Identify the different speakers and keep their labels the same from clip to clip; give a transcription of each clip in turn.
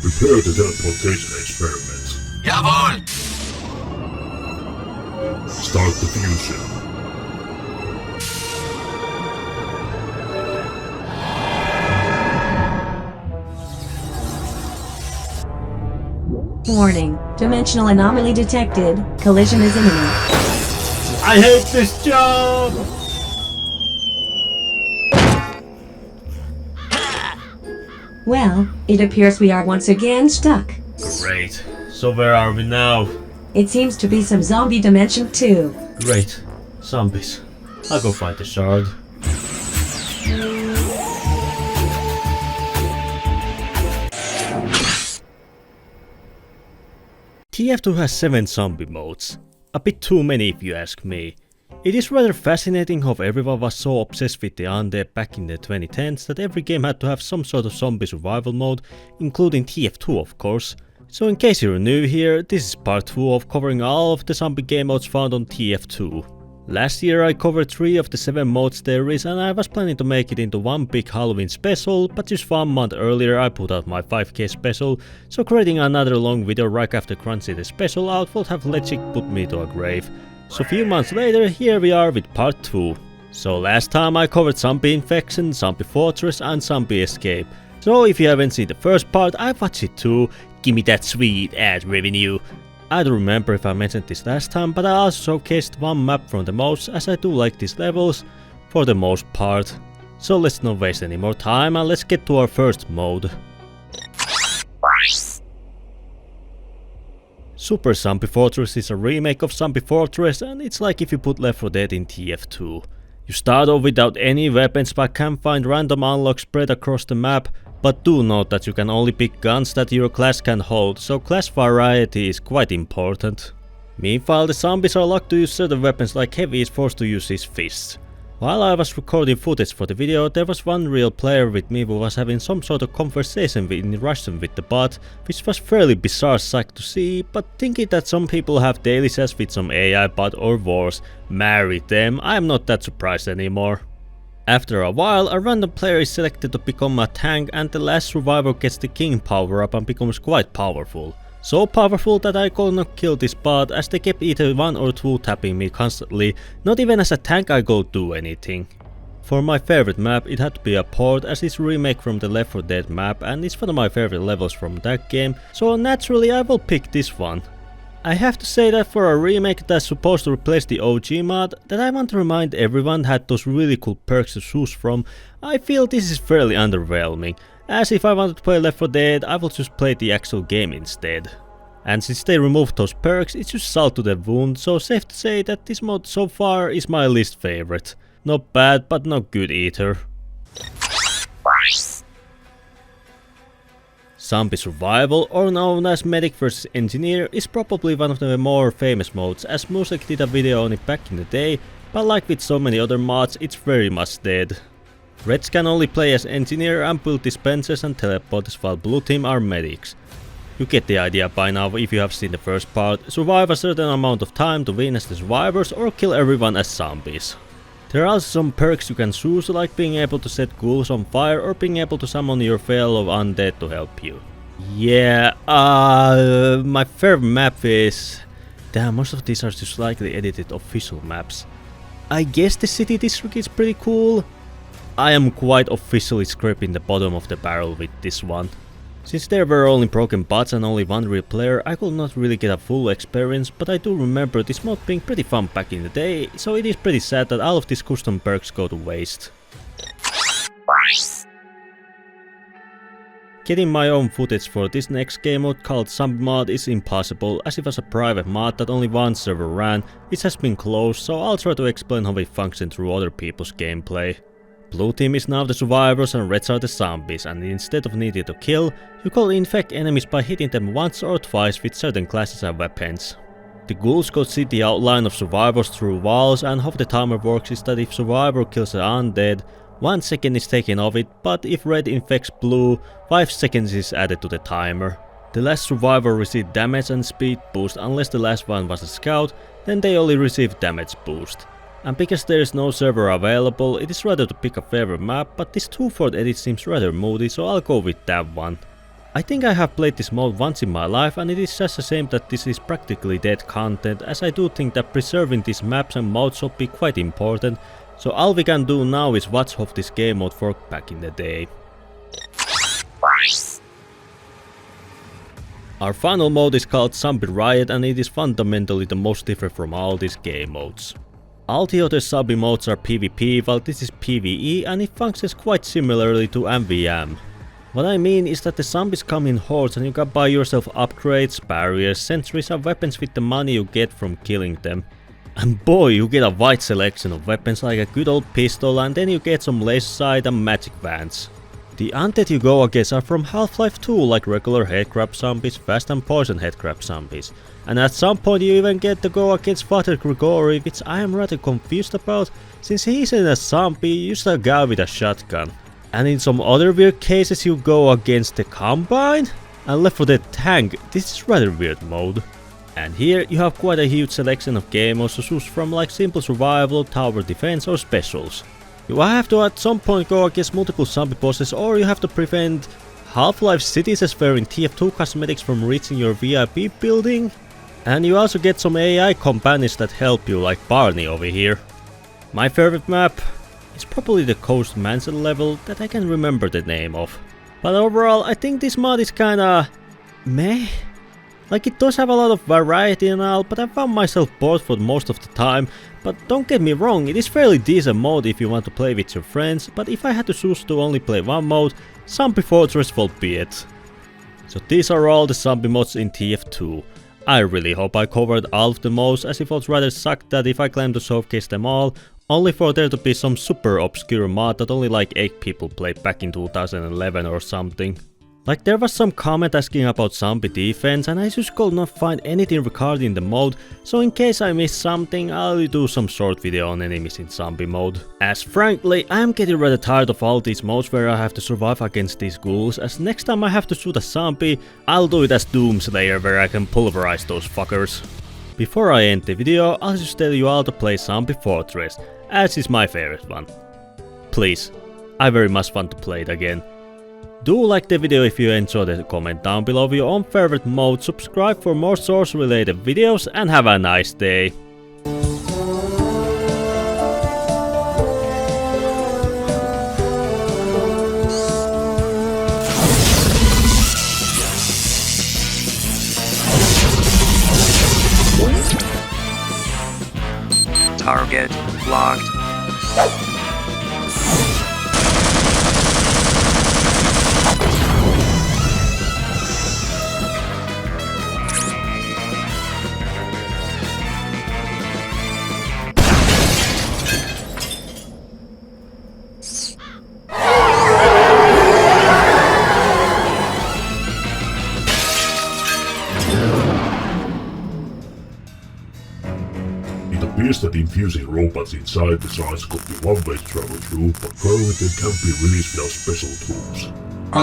Speaker 1: Prepare the teleportation experiment.
Speaker 2: Jawohl!
Speaker 1: Start the fusion.
Speaker 3: Warning, dimensional anomaly detected. Collision is imminent.
Speaker 4: I hate this job!
Speaker 3: Well, it appears we are once again stuck.
Speaker 4: Great. So where are we now?
Speaker 3: It seems to be some zombie dimension too.
Speaker 4: Great. Zombies. I'll go find the shard. TF2 has 7 zombie modes. A bit too many if you ask me. It is rather fascinating how everyone was so obsessed with the undead back in the 2010s that every game had to have some sort of zombie survival mode, including TF2 of course. So in case you're new here, this is part 2 of covering all of the zombie game modes found on TF2. Last year I covered 3 of the 7 modes there is and I was planning to make it into one big Halloween special, but just 1 month earlier I put out my 5k special, so creating another long video right after Crunch City special out would have legit put me to a grave. So few months later, here we are with part 2. So last time I covered Zombie Infection, Zombie Fortress and Zombie Escape. So if you haven't seen the first part, I watched it too. Gimme that sweet ad revenue. I don't remember if I mentioned this last time, but I also showcased one map from the modes as I do like these levels for the most part. So let's not waste any more time and let's get to our first mode. Super Zombie Fortress is a remake of Zombie Fortress and it's like if you put Left 4 Dead in TF2. You start off without any weapons but can find random unlocks spread across the map, but do note that you can only pick guns that your class can hold, so class variety is quite important. Meanwhile, the zombies are locked to use certain weapons, like Heavy is forced to use his fists. While I was recording footage for the video, there was one real player with me who was having some sort of conversation in Russian with the bot, which was fairly bizarre sight to see, but thinking that some people have daily chats with some AI bot or worse, marry them, I am not that surprised anymore. After a while, a random player is selected to become a tank and the last survivor gets the king power up and becomes quite powerful. So powerful that I could not kill this bot as they kept either 1 or 2 tapping me constantly, not even as a tank I go do anything. For my favorite map it had to be a port as it's a remake from the Left 4 Dead map and it's one of my favorite levels from that game, so naturally I will pick this one. I have to say that for a remake that's supposed to replace the OG mod, that I want to remind everyone had those really cool perks to choose from, I feel this is fairly underwhelming. As if I wanted to play Left 4 Dead, I will just play the actual game instead. And since they removed those perks, it's just salt to the wound, so safe to say that this mod so far is my least favorite. Not bad, but not good either. Zombie Survival, or known as Medic vs Engineer, is probably one of the more famous modes, as Musek did a video on it back in the day, but like with so many other mods, it's very much dead. Reds can only play as engineer and build dispensers and teleporters while blue team are medics. You get the idea by now if you have seen the first part, survive a certain amount of time to win as the survivors or kill everyone as zombies. There are also some perks you can choose, like being able to set ghouls on fire or being able to summon your fellow undead to help you. Yeah, my favorite map is... Damn, most of these are just slightly edited official maps. I guess the city district is pretty cool. I am quite officially scraping the bottom of the barrel with this one. Since there were only broken bots and only one real player, I could not really get a full experience, but I do remember this mod being pretty fun back in the day, so it is pretty sad that all of these custom perks go to waste. Getting my own footage for this next game mode called Zombie Mod is impossible, as it was a private mod that only one server ran, which has been closed, so I'll try to explain how it functions through other people's gameplay. Blue team is now the survivors and reds are the zombies, and instead of needing to kill, you can infect enemies by hitting them once or twice with certain classes and weapons. The ghouls could see the outline of survivors through walls, and how the timer works is that if survivor kills an undead, 1 second is taken off it, but if red infects blue, 5 seconds is added to the timer. The last survivor received damage and speed boost unless the last one was a scout, then they only receive damage boost. And because there is no server available, it is rather to pick a favorite map, but this 2-4 edit seems rather moody, so I'll go with that one. I think I have played this mode once in my life, and it is just a shame that this is practically dead content, as I do think that preserving these maps and modes would be quite important, so all we can do now is watch how this game mode worked back in the day. Our final mode is called Zombie Riot, and it is fundamentally the most different from all these game modes. All the other zombie modes are PvP, while this is PvE, and it functions quite similarly to MVM. What I mean is that the zombies come in hordes and you can buy yourself upgrades, barriers, sentries and weapons with the money you get from killing them. And boy, you get a wide selection of weapons like a good old pistol, and then you get some laser sight and magic vands. The undead you go against are from Half-Life 2, like regular headcrab zombies, fast and poison headcrab zombies. And at some point you even get to go against Father Gregory, which I am rather confused about, since he isn't a zombie, just a guy with a shotgun. And in some other weird cases you go against the Combine and Left 4 Dead tank. This is rather weird mode. And here you have quite a huge selection of game modes to choose from, like simple survival, tower defense or specials. You have to at some point go against multiple zombie bosses, or you have to prevent Half-Life citizens wearing TF2 cosmetics from reaching your VIP building. And you also get some AI companions that help you, like Barney over here. My favorite map? It's probably the Coast Mansion level that I can remember the name of. But overall, I think this mod is kinda meh. Like, it does have a lot of variety and all, but I found myself bored for most of the time. But don't get me wrong, it is fairly decent mode if you want to play with your friends, but if I had to choose to only play one mode, Zombie Fortress will be it. So these are all the zombie mods in TF2. I really hope I covered all of the modes, as it would rather suck that if I claim to showcase them all, only for there to be some super obscure mod that only like 8 people played back in 2011 or something. Like, there was some comment asking about zombie defense, and I just could not find anything regarding the mode, so in case I missed something, I'll do some short video on enemies in zombie mode. As frankly, I am getting rather tired of all these modes where I have to survive against these ghouls, as next time I have to shoot a zombie, I'll do it as Doomslayer where I can pulverize those fuckers. Before I end the video, I'll just tell you all to play Zombie Fortress, as is my favorite one. Please, I very much want to play it again. Do like the video if you enjoyed it, comment down below your own favorite mode, subscribe for more Source related videos, and have a nice day.
Speaker 2: Target locked.
Speaker 1: It appears that infusing robots inside the sites could be one way to travel through, but currently they can't be released without special tools.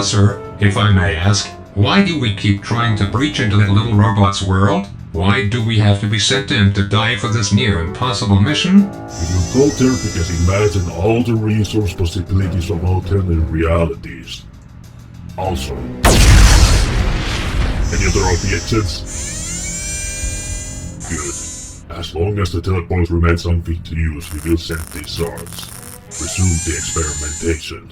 Speaker 5: Sir, if I may ask, why do we keep trying to breach into that little robot's world? Why do we have to be sent in to die for this near impossible mission?
Speaker 1: We will go there because imagine all the resource possibilities of alternate realities. Also, any other objections? Good. As long as the teleport remains something to use, we will send these shards. Resume the experimentation.